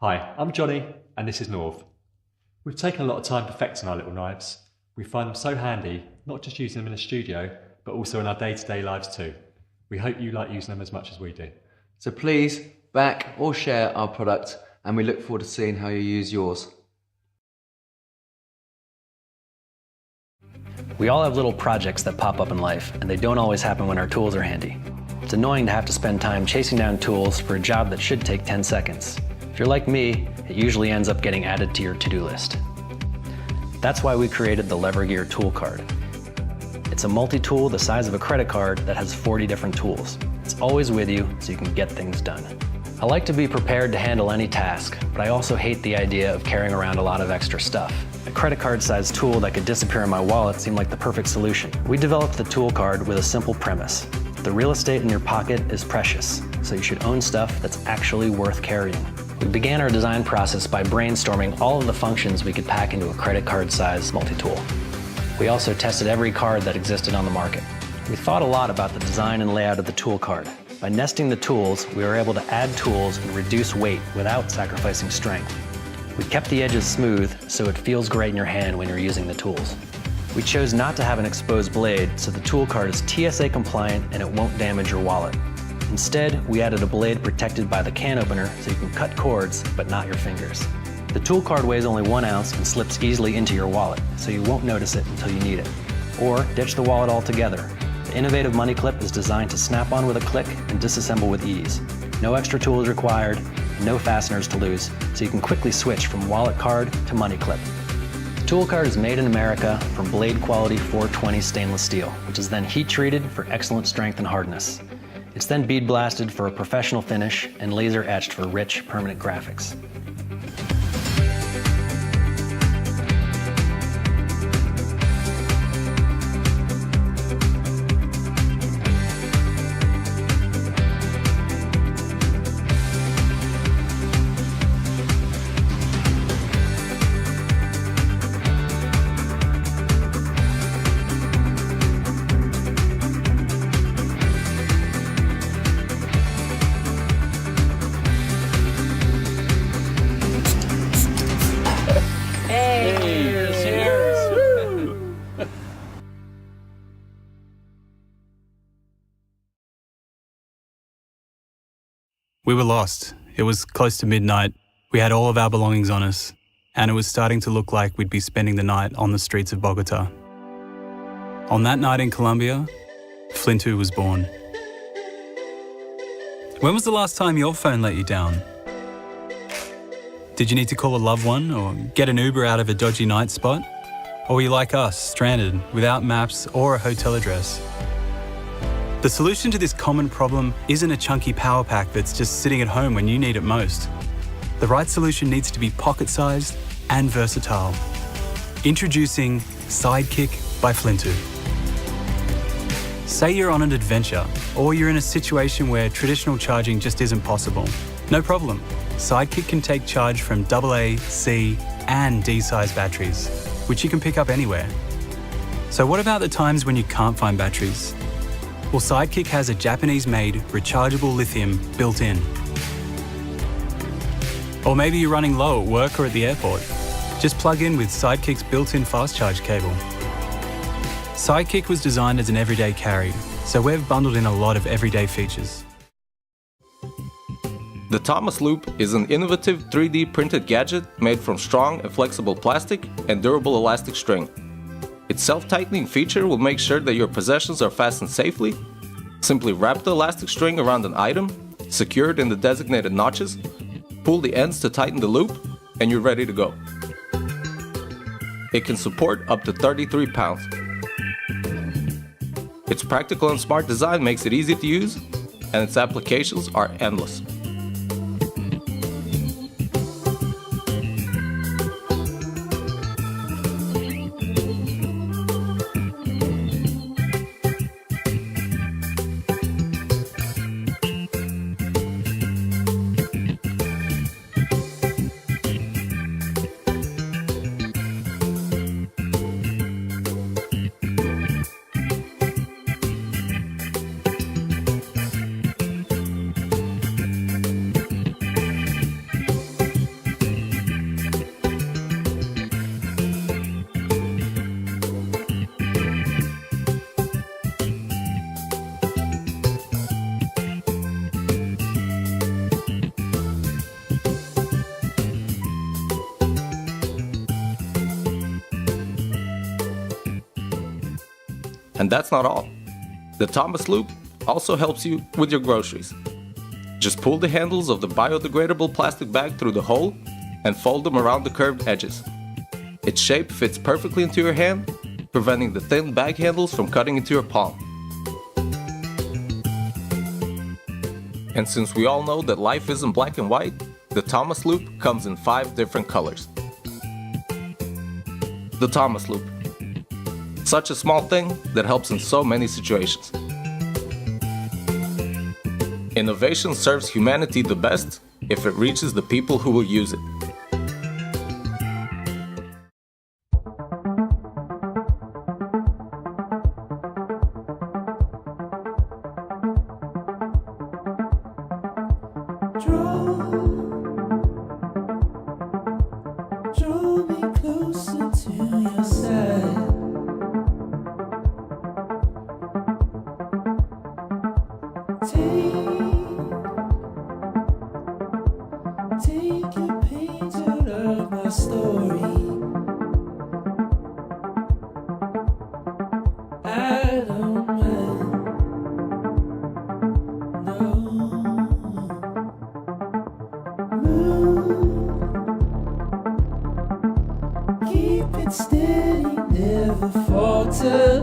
Hi, I'm Johnny and this is North. We've taken a lot of time perfecting our little knives. We find them so handy, not just using them in the studio, but also in our day-to-day lives too. We hope you like using them as much as we do. So please back or share our product, and we look forward to seeing how you use yours. We all have little projects that pop up in life, and they don't always happen when our tools are handy. It's annoying to have to spend time chasing down tools for a job that should take 10 seconds. If you're like me, it usually ends up getting added to your to-do list. That's why we created the LeverGear Tool Card. It's a multi-tool the size of a credit card that has 40 different tools. It's always with you, so you can get things done. I like to be prepared to handle any task, but I also hate the idea of carrying around a lot of extra stuff. A credit card-sized tool that could disappear in my wallet seemed like the perfect solution. We developed the tool card with a simple premise. The real estate in your pocket is precious, so you should own stuff that's actually worth carrying. We began our design process by brainstorming all of the functions we could pack into a credit card-sized multi-tool. We also tested every card that existed on the market. We thought a lot about the design and layout of the tool card. By nesting the tools, we were able to add tools and reduce weight without sacrificing strength. We kept the edges smooth so it feels great in your hand when you're using the tools. We chose not to have an exposed blade, so the tool card is TSA compliant and it won't damage your wallet. Instead, we added a blade protected by the can opener so you can cut cords, but not your fingers. The tool card weighs only 1 ounce and slips easily into your wallet, so you won't notice it until you need it. Or ditch the wallet altogether. The innovative money clip is designed to snap on with a click and disassemble with ease. No extra tools required, and no fasteners to lose, so you can quickly switch from wallet card to money clip. The tool card is made in America from blade quality 420 stainless steel, which is then heat treated for excellent strength and hardness. It's then bead blasted for a professional finish and laser etched for rich, permanent graphics. We were lost. It was close to midnight. We had all of our belongings on us, and it was starting to look like we'd be spending the night on the streets of Bogota. On that night in Colombia, Flintu was born. When was the last time your phone let you down? Did you need to call a loved one or get an Uber out of a dodgy night spot? Or were you like us, stranded, without maps or a hotel address? The solution to this common problem isn't a chunky power pack that's just sitting at home when you need it most. The right solution needs to be pocket-sized and versatile. Introducing Sidekick by Flintu. Say you're on an adventure, or you're in a situation where traditional charging just isn't possible. No problem. Sidekick can take charge from AA, C, and D size batteries, which you can pick up anywhere. So what about the times when you can't find batteries? Well, Sidekick has a Japanese-made rechargeable lithium built in. Or maybe you're running low at work or at the airport. Just plug in with Sidekick's built-in fast charge cable. Sidekick was designed as an everyday carry, so we've bundled in a lot of everyday features. The Thomas Loop is an innovative 3D printed gadget made from strong and flexible plastic and durable elastic string. Its self-tightening feature will make sure that your possessions are fastened safely. Simply wrap the elastic string around an item, secure it in the designated notches, pull the ends to tighten the loop, and you're ready to go. It can support up to 33 pounds. Its practical and smart design makes it easy to use, and its applications are endless. And that's not all. The Thomas Loop also helps you with your groceries. Just pull the handles of the biodegradable plastic bag through the hole and fold them around the curved edges. Its shape fits perfectly into your hand, preventing the thin bag handles from cutting into your palm. And since we all know that life isn't black and white, the Thomas Loop comes in 5 different colors. The Thomas Loop. Such a small thing that helps in so many situations. Innovation serves humanity the best if it reaches the people who will use it. Draw me closer to your side. Take your page out of my story. I don't mind, no. Move, keep it steady, never falter.